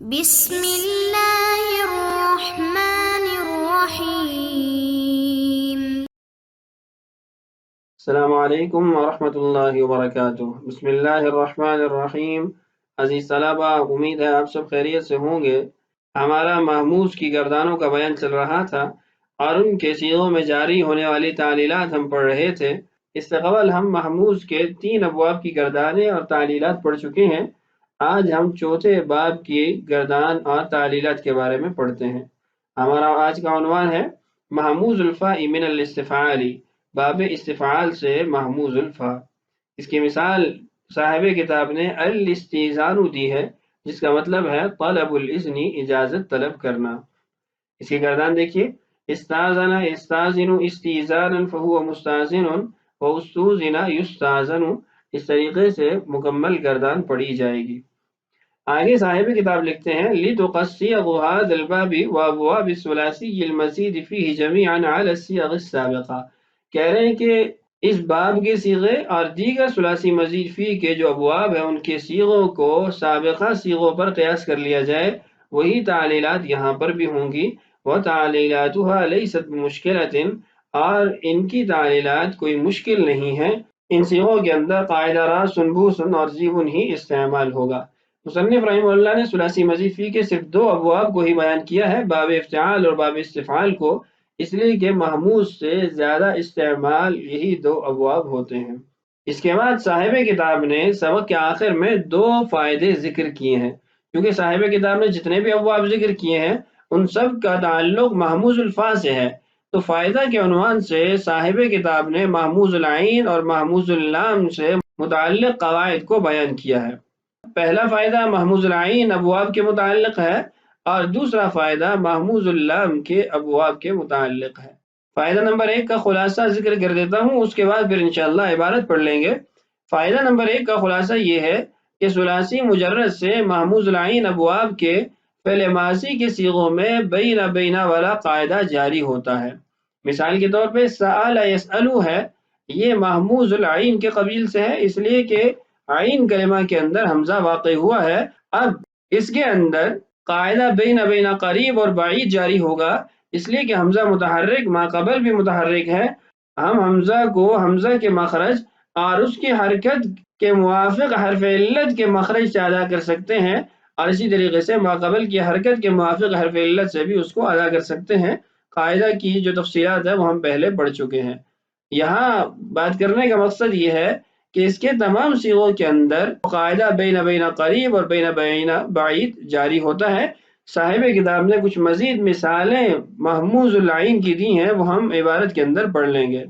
بسم اللہ الرحمن الرحیم۔ السلام علیکم ورحمۃ اللہ وبرکاتہ۔ بسم اللہ الرحمن الرحیم۔ عزیز طلبہ، امید ہے آپ سب خیریت سے ہوں گے۔ ہمارا محموز کی گردانوں کا بیان چل رہا تھا اور ان کے صیغوں میں جاری ہونے والی تعلیلات ہم پڑھ رہے تھے۔ اس سے قبل ہم محموز کے 3 ابواب کی گردانیں اور تعلیلات پڑھ چکے ہیں۔ آج ہم چوتھے باب کی گردان اور تعلیلات کے بارے میں پڑھتے ہیں۔ ہمارا آج کا عنوان ہے محموز الفاء من الاستفعال، باب استفعال سے محموز الفاء۔ اس کی مثال صاحب کتاب نے الاستئذان دی ہے، جس کا مطلب ہے طلب الاذن، اجازت طلب کرنا۔ اس کی گردان دیکھیے، استاذن یستاذن استئذانا فهو مستاذن واستوذن یستاذن۔ اس طریقے سے مکمل گردان پڑھی جائے گی۔ آگے صاحب کتاب لکھتے ہیں لِتُقَصِّيَغُ هَذَا الْبَابِ وَأَبْوَابِ الثُّلَاثِيِّ الْمَزِيدِ فِيهِ جَمِيعًا عَلَى الصِّيَغِ السَّابِقَةِ۔ کہہ رہے ہیں کہ اس باب کے صیغے اور دیگر ثلاثی مزید فی کے جو ابواب ہیں ان کے صیغوں کو سابقہ صیغوں پر قیاس کر لیا جائے، وہی تعلیلات یہاں پر بھی ہوں گی۔ وَتَعْلِيلَاتُهَا لَيْسَتْ بِمُشْكِلَةٍ، اور ان کی تعلیلات کوئی مشکل نہیں ہے۔ ان صیغوں کے اندر قاعدہ راسن بوسن اور زیبن ہی استعمال ہوگا۔ مصنف رحمہ اللہ نے ثلاثی مزید فی کے صرف 2 ابواب کو ہی بیان کیا ہے، باب افتعال اور باب استفعال کو، اس لیے کہ محموز سے زیادہ استعمال یہی 2 ابواب ہوتے ہیں۔ اس کے بعد صاحب کتاب نے سبق کے آخر میں 2 فائدے ذکر کیے ہیں، کیونکہ صاحب کتاب نے جتنے بھی ابواب ذکر کیے ہیں ان سب کا تعلق محموز الفاء سے ہے، تو فائدہ کے عنوان سے صاحب کتاب نے محموز العین اور محموز اللام سے متعلق قواعد کو بیان کیا ہے۔ پہلا فائدہ محموز العین ابواب کے متعلق ہے اور دوسرا فائدہ محموز اللام کے ابواب کے متعلق ہے۔ فائدہ نمبر 1 کا خلاصہ ذکر کر دیتا ہوں، اس کے بعد پھر انشاءاللہ عبارت پڑھ لیں گے۔ فائدہ نمبر 1 کا خلاصہ یہ ہے کہ ثلاثی مجرد سے محموز العین ابواب کے فعل ماضی کے صیغوں میں بین بینا والا قاعدہ جاری ہوتا ہے۔ مثال کے طور پہ سأل یسألو ہے، یہ محموز العین کے قبیل سے ہے، اس لیے کہ عین کلمہ کے اندر حمزہ واقع ہوا ہے۔ اب اس کے اندر قاعدہ بین بینا قریب اور بعید جاری ہوگا، اس لیے کہ حمزہ متحرک ما قبل بھی متحرک ہے۔ ہم حمزہ کو حمزہ کے مخرج اور اس کی حرکت کے موافق حرف علت کے مخرج سے ادا کر سکتے ہیں، اور اسی طریقے سے ما قبل کی حرکت کے موافق حرف علت سے بھی اس کو ادا کر سکتے ہیں۔ قاعدہ کی جو تفصیلات ہے وہ ہم پہلے پڑھ چکے ہیں۔ یہاں بات کرنے کا مقصد یہ ہے کہ اس کے تمام صیغوں کے اندر قاعدہ بین بینا قریب اور بین بینا بعید جاری ہوتا ہے۔ صاحب کتاب نے کچھ مزید مثالیں محموز العین کی دی ہیں، وہ ہم عبارت کے اندر پڑھ لیں گے۔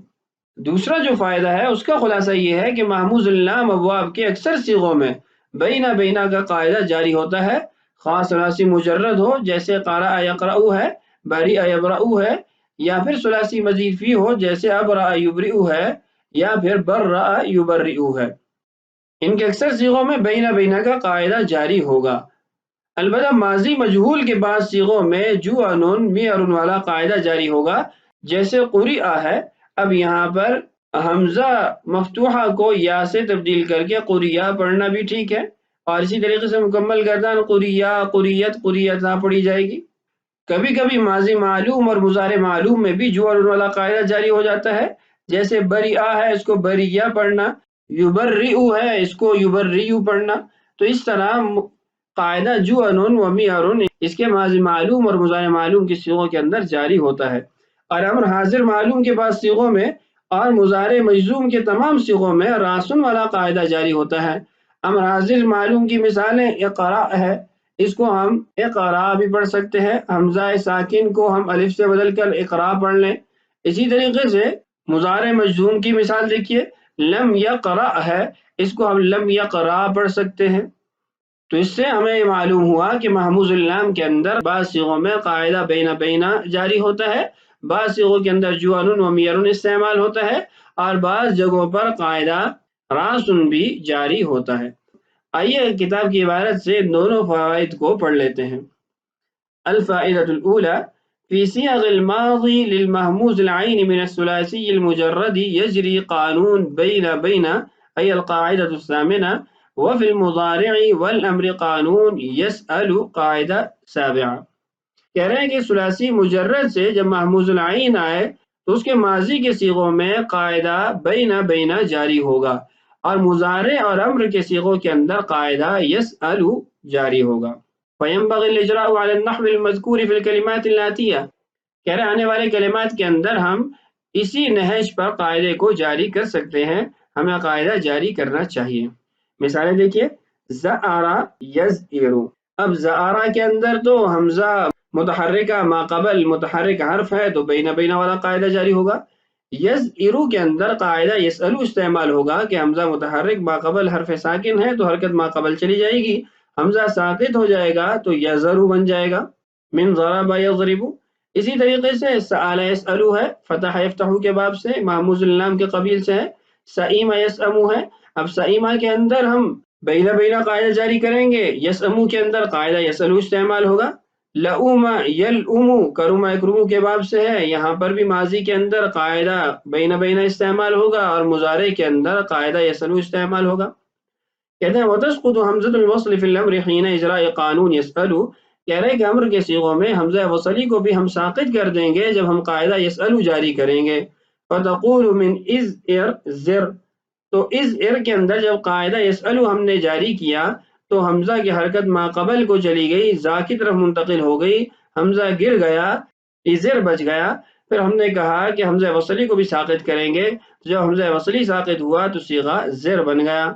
دوسرا جو فائدہ ہے اس کا خلاصہ یہ ہے کہ محموز اللام ابواب کے اکثر صیغوں میں بینا بینا کا قاعدہ جاری ہوتا ہے، خاص ثلاثی مجرد ہو جیسے قرأ یقرأ ہے، برئ یبرأ ہے، یا پھر ثلاثی مزید فی ہو جیسے ابرأ یبرئ ہے، یا پھر برأ یبرئ ہے۔ ان کے اکثر صیغوں میں بینا بینا کا قاعدہ جاری ہوگا۔ البتہ ماضی مجہول کے بعض صیغوں میں جوعنن میعرن والا قاعدہ جاری ہوگا، جیسے قرئ ہے۔ اب یہاں پر حمزہ مفتوحہ کو یا سے تبدیل کر کے قریہ پڑھنا بھی ٹھیک ہے، اور اسی طریقے سے مکمل گردان قریہ قریت قریتا پڑھی جائے گی۔ کبھی کبھی ماضی معلوم اور مضارع معلوم میں بھی جوعنن والا قاعدہ جاری ہو جاتا ہے، جیسے بریہ ہے اس کو بریہ پڑھنا، یبرئ ہے اس کو یبرئ پڑھنا۔ تو اس طرح قاعدہ جوعنن و میعرن اس کے ماضی معلوم اور مضارع معلوم کی صیغوں کے اندر جاری ہوتا ہے، اور امر حاضر معلوم کے بعض صیغوں میں اور مضارع مجزوم کے تمام صیغوں میں راسن والا قاعدہ جاری ہوتا ہے۔ امر حاضر معلوم کی مثالیں اقرأ ہے، اس کو ہم اقرا بھی پڑھ سکتے ہیں، حمزہ ساکن کو ہم الف سے بدل کر اقرا پڑھ لیں۔ اسی طریقے سے مضارع مجزوم کی مثال دیکھیے، لم یقرأ ہے، اس کو ہم لم یقرا پڑھ سکتے ہیں۔ تو اس سے ہمیں معلوم ہوا کہ محموز اللام کے اندر بعض صیغوں میں قاعدہ بینا بینا جاری ہوتا ہے، بعض صیغوں کے اندر جوعنن و میعرن استعمال ہوتا ہے، اور بعض جگہوں پر قاعدہ راسن بھی جاری ہوتا ہے۔ آئیے کتاب کی عبارت سے دونوں فوائد کو پڑھ لیتے ہیں۔ الفائدة الأولى في صيغ الماضي للمهموز العين من الثلاثي المجرد يجري قانون بين أي القاعدة الثامنة وفی المضارع والامر قانون یسأل قاعدہ سابعہ۔ کہہ رہے ہیں کہ ثلاثی مجرد سے جب محموز العین آئے تو اس کے ماضی کے صیغوں میں قاعدہ بینا بینا جاری ہوگا، اور مضارع اور امر کے صیغوں کے اندر قاعدہ یسأل جاری ہوگا۔ فینبغی الاجراء علی النحو المذکور فی الکلمات الآتیہ، کہہ رہے آنے والے کلمات کے اندر ہم اسی نہج پر قاعدے کو جاری کر سکتے ہیں، ہمیں قاعدہ جاری کرنا چاہیے۔ مثالیں دیکھیے، زعر یزعر، اب زعر کے اندر تو حمزہ متحرکہ ما قبل متحرک حرف ہے تو بینا بینا والا قاعدہ جاری ہوگا۔ یزعر کے اندر قاعدہ یسأل استعمال ہوگا کہ حمزہ متحرک ما قبل حرف ساکن ہے تو حرکت ما قبل چلی جائے گی، حمزہ ساکت ہو جائے گا تو یزر بن جائے گا، من ضرب یضرب۔ اسی طریقے سے سأل یسأل ہے، فتح یفتح کے باب سے، محموز اللام کے قبیل سے ہے۔ سئیم یسأم ہے، اب سئیمہ کے اندر ہم بینا بینا قاعدہ جاری کریں گے، یسأم کے اندر قاعدہ یسأل استعمال ہوگا۔ لؤم یلؤم کرم یکرم کے باب سے ہے، یہاں پر بھی ماضی کے اندر قاعدہ بینا بینا استعمال ہوگا اور مضارع کے اندر قاعدہ یسأل استعمال ہوگا۔ کہتے ہیں وتسقط حمزۃ الوصل فی الامر حین اجراء قانون یسأل، کہہ رہے کہ امر کے صیغوں میں حمزہ وصلی کو بھی ہم ساقط کر دیں گے جب ہم قاعدہ یسأل جاری کریں گے۔ فتقول من اذعر زر، تو اذعر کے اندر جب قاعدہ یسأل ہم نے جاری کیا تو حمزہ کی حرکت ما قبل کو چلی گئی، زا کی طرف منتقل ہو گئی، حمزہ گر گیا، ازر بچ گیا۔ پھر ہم نے کہا کہ حمزہ وصلی کو بھی ساقط کریں گے، جب حمزہ وصلی ساقط ہوا تو صیغہ زر بن گیا،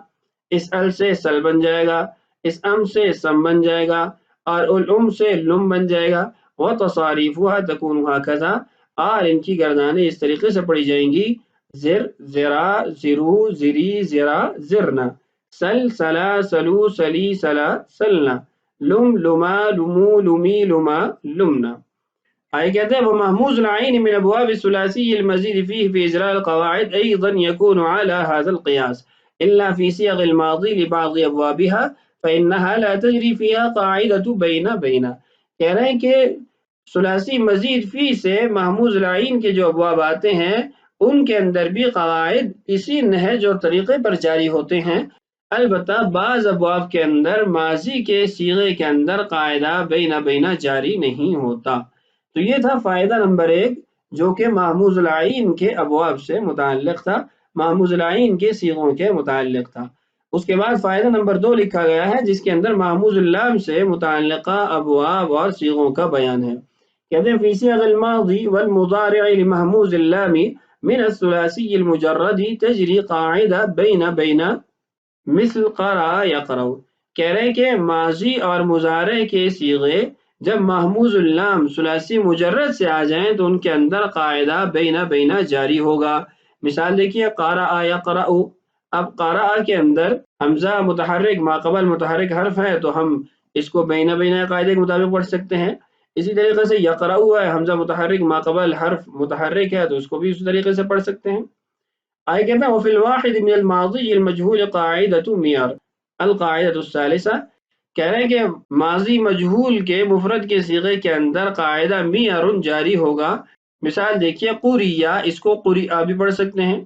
اسأل سے سل بن جائے گا، اسأم سے سم بن جائے گا، اور الام سے لم بن جائے گا۔ وتصاریفها تکون ہکذا، اور ان کی گردانیں اس طریقے سے پڑھی جائیں گی، زر زرا زرو زری زرا زرنا، سل سلا سلو سلی سلا سلنا، لم لما لمو لمی لما لمنا۔ آئے کہتے ہیں ومحموز العین من ابواب الثلاثی المزید فیہ فی اجراء القواعد ایضا یکون علی هذا القیاس الا فی صیغ الماضی لبعض ابوابها فانها لا تجری فیہا قاعدة بین بین۔ کہہ رہے ہیں کہ ثلاثی مزید فی سے محموز العین کے جو ابواب آتے ہیں ان کے اندر بھی قواعد اسی نہج اور طریقے پر جاری ہوتے ہیں، البتہ بعض ابواب کے اندر ماضی کے صیغے کے اندر قاعدہ بینا بینا جاری نہیں ہوتا۔ تو یہ تھا فائدہ نمبر 1 جو کہ محموز العین کے ابواب سے متعلق تھا، محموز العین کے صیغوں کے متعلق تھا۔ اس کے بعد فائدہ نمبر 2 لکھا گیا ہے جس کے اندر محموز اللام سے متعلقہ ابواب اور صیغوں کا بیان ہے۔ کہتے ہیں فی صیغ الماضی والمضارع لمحموز اللام من الثلاثی المجرد تجری قاعدہ بینا بینا مثل قرأ یقرأ۔ کہہ رہے ہیں کہ ماضی اور مضارع کے صیغے جب محموز اللام ثلاثی مجرد سے آ جائیں تو ان کے اندر قاعدہ بینا بینا جاری ہوگا۔ مثال دیکھیے قرأ یقرأ، اب قرأ کے اندر حمزہ متحرک ما قبل متحرک حرف ہے تو ہم اس کو بینا بینا قاعدے کے مطابق پڑھ سکتے ہیں۔ اسی طریقے سے یقرأ ہے، حمزہ متحرک ما قبل حرف متحرک ہے تو اس کو بھی اسی طریقے سے پڑھ سکتے ہیں۔ آئے کہتے ہیں وفی الواحد من الماضی المجہول قاعدۃ میار القاعدۃ الثالثہ، کہہ رہے ہیں کہ ماضی مجہول کے مفرد کے صیغے کے اندر قاعدہ میار جاری ہوگا۔ مثال دیکھیے قریہ، اس کو قریہ بھی پڑھ سکتے ہیں۔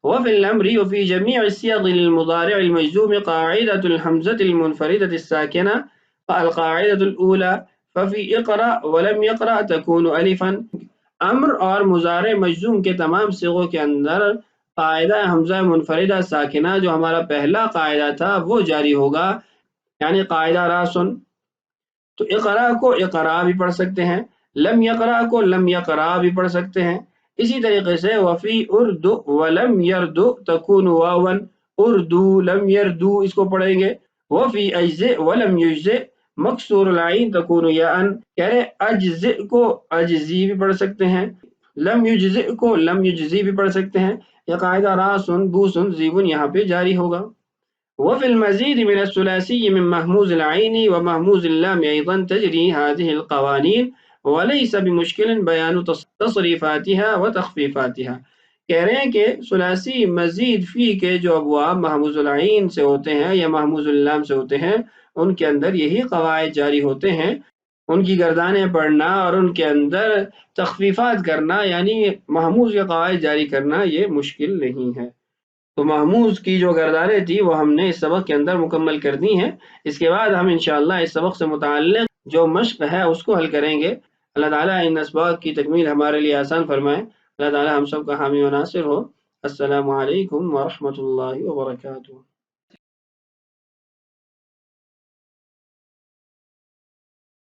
وفی الامر وفی جمیع الصیغ للمضارع المجزوم قاعدۃ الحمزۃ المنفردۃ الساکنہ القاعدۃ الاولی ففی اقرأ ولم یقرأ تکون الفا۔ امر اور مضارع مجزوم کے تمام صیغوں کے اندر قاعدہ حمزہ منفردہ ساکنہ جو ہمارا پہلا قاعدہ تھا وہ جاری ہوگا، یعنی قاعدہ راسن۔ تو اقرا کو اقرا بھی پڑھ سکتے ہیں، لم یقرا کو لم یقرا بھی پڑھ سکتے ہیں۔ اسی طریقے سے وفی اردو ولم یردو تکون واون، اردو لم یردو اس کو پڑھیں گے۔ وفی اجزئ ولم یجزئ مکسور العین تکون یاء، کہہ رہے اجزئ کو اجزی بھی پڑھ سکتے ہیں، لم یجزئ کو لم یجزی بھی پڑھ سکتے ہیں۔ یہ قاعدہ راسن بوسن زیبن یہاں پہ جاری ہوگا۔ وفي المزيد من الثلاثي من محموز العين ومحموز اللام أيضا تجري هذه القوانين وليس بمشكل بيان تصريفاتها وتخفيفاتها۔ کہہ رہے ہیں کہ ثلاثی مزید فی کے جو ابواب محموز العین سے ہوتے ہیں یا محموز اللام سے ہوتے ہیں ان کے اندر یہی قواعد جاری ہوتے ہیں، ان کی گردانیں پڑھنا اور ان کے اندر تخفیفات کرنا یعنی محموز کے قواعد جاری کرنا یہ مشکل نہیں ہے۔ تو محموز کی جو گردانیں تھی وہ ہم نے اس سبق کے اندر مکمل کر دی ہیں. اس کے بعد ہم انشاءاللہ اس سبق سے متعلق جو مشق ہے اس کو حل کریں گے. اللہ تعالیٰ ان اسباق کی تکمیل ہمارے لیے آسان فرمائے. اللہ تعالیٰ ہم سب کا حامی و ناصر ہو. السلام علیکم ورحمۃ اللہ وبرکاتہ.